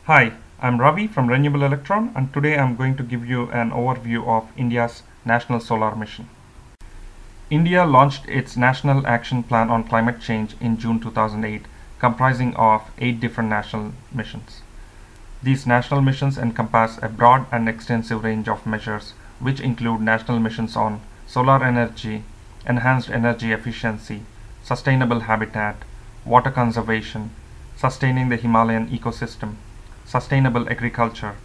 Hi, I'm Ravi from Renewable Electron, and today I'm going to give you an overview of India's National Solar Mission. India launched its National Action Plan on Climate Change in June 2008, comprising of 8 different national missions. These national missions encompass a broad and extensive range of measures, which include national missions on solar energy, enhanced energy efficiency, sustainable habitat, water conservation, sustaining the Himalayan ecosystem, sustainable agriculture,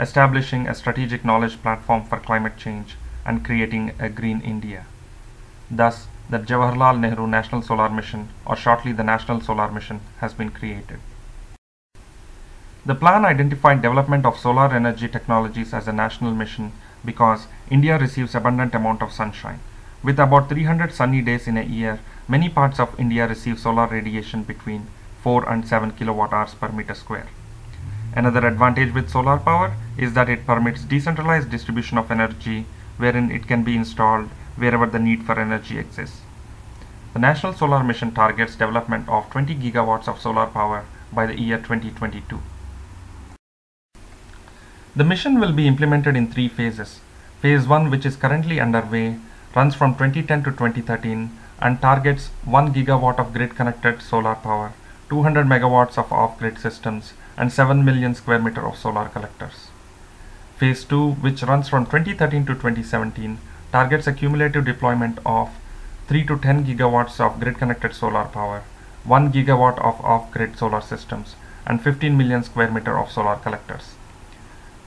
establishing a strategic knowledge platform for climate change, and creating a green India. Thus, the Jawaharlal Nehru National Solar Mission, or shortly the National Solar Mission, has been created. The plan identified development of solar energy technologies as a national mission because India receives abundant amount of sunshine. With about 300 sunny days in a year, many parts of India receive solar radiation between 4 and 7 kilowatt hours per meter square. Another advantage with solar power is that it permits decentralized distribution of energy, wherein it can be installed wherever the need for energy exists. The National Solar Mission targets development of 20 gigawatts of solar power by the year 2022. The mission will be implemented in 3 phases. Phase 1, which is currently underway, runs from 2010 to 2013 and targets 1 gigawatt of grid-connected solar power, 200 megawatts of off-grid systems, and 7 million square meter of solar collectors. Phase 2, which runs from 2013 to 2017, targets a cumulative deployment of 3 to 10 gigawatts of grid-connected solar power, 1 gigawatt of off-grid solar systems, and 15 million square meter of solar collectors.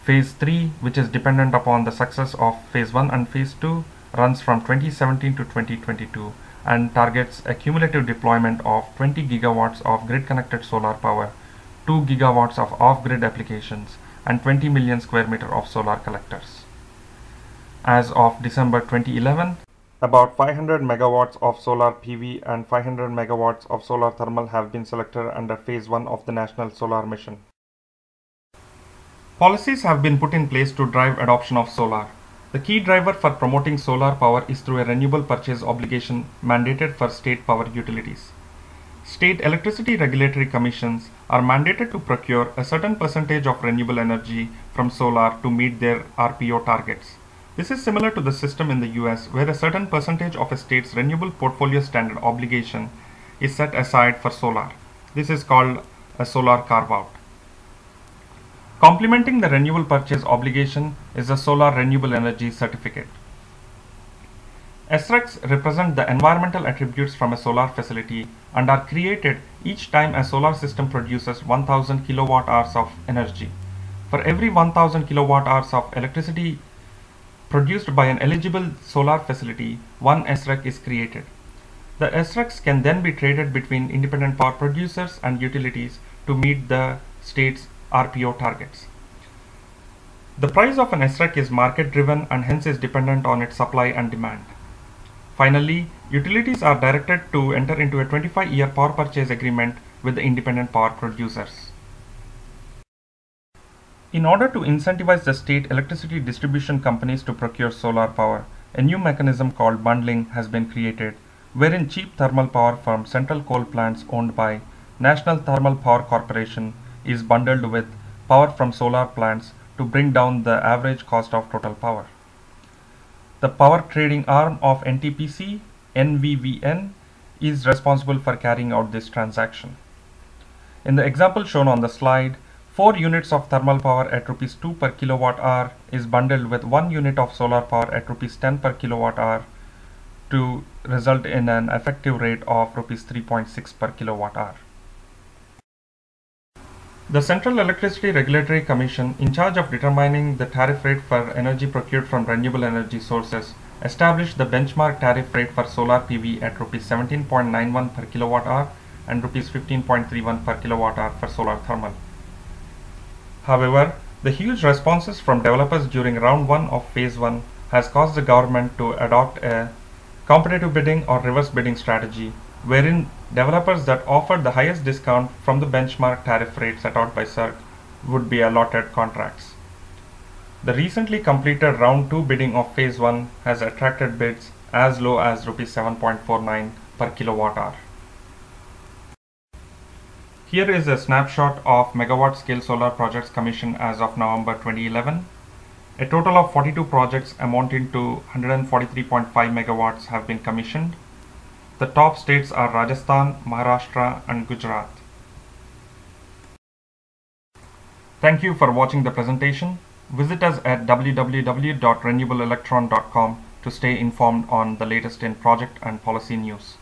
Phase 3, which is dependent upon the success of Phase 1 and Phase 2, runs from 2017 to 2022 and targets a cumulative deployment of 20 gigawatts of grid-connected solar power, 2 gigawatts of off-grid applications, and 20 million square meter of solar collectors. As of December 2011, about 500 megawatts of solar PV and 500 megawatts of solar thermal have been selected under Phase 1 of the National Solar Mission. Policies have been put in place to drive adoption of solar. The key driver for promoting solar power is through a renewable purchase obligation mandated for state power utilities. State electricity regulatory commissions are mandated to procure a certain percentage of renewable energy from solar to meet their RPO targets. This is similar to the system in the US, where a certain percentage of a state's renewable portfolio standard obligation is set aside for solar. This is called a solar carve-out. Complementing the renewable purchase obligation is the Solar Renewable Energy Certificate. SRECs represent the environmental attributes from a solar facility and are created each time a solar system produces 1000 kilowatt hours of energy. For every 1000 kilowatt hours of electricity produced by an eligible solar facility, one SREC is created. The SRECs can then be traded between independent power producers and utilities to meet the state's RPO targets. The price of an SREC is market driven and hence is dependent on its supply and demand. Finally, utilities are directed to enter into a 25-year power purchase agreement with the independent power producers. In order to incentivize the state electricity distribution companies to procure solar power, a new mechanism called bundling has been created, wherein cheap thermal power from central coal plants owned by National Thermal Power Corporation is bundled with power from solar plants to bring down the average cost of total power. The power trading arm of NTPC, NVVN, is responsible for carrying out this transaction. In the example shown on the slide, 4 units of thermal power at Rs 2 per kilowatt hour is bundled with 1 unit of solar power at Rs 10 per kilowatt hour to result in an effective rate of Rs 3.6 per kilowatt hour. The Central Electricity Regulatory Commission, in charge of determining the tariff rate for energy procured from renewable energy sources, established the benchmark tariff rate for solar PV at Rs 17.91 per kilowatt hour and Rs 15.31 per kilowatt hour for solar thermal. However, the huge responses from developers during round 1 of Phase 1 has caused the government to adopt a competitive bidding or reverse bidding strategy, wherein developers that offered the highest discount from the benchmark tariff rate set out by CERC would be allotted contracts. The recently completed round 2 bidding of Phase 1 has attracted bids as low as Rs 7.49 per kilowatt hour. Here is a snapshot of megawatt scale solar projects commissioned as of November 2011. A total of 42 projects amounting to 143.5 megawatts have been commissioned. The top states are Rajasthan, Maharashtra and Gujarat. Thank you for watching the presentation. Visit us at www.renewableenelectron.com to stay informed on the latest in project and policy news.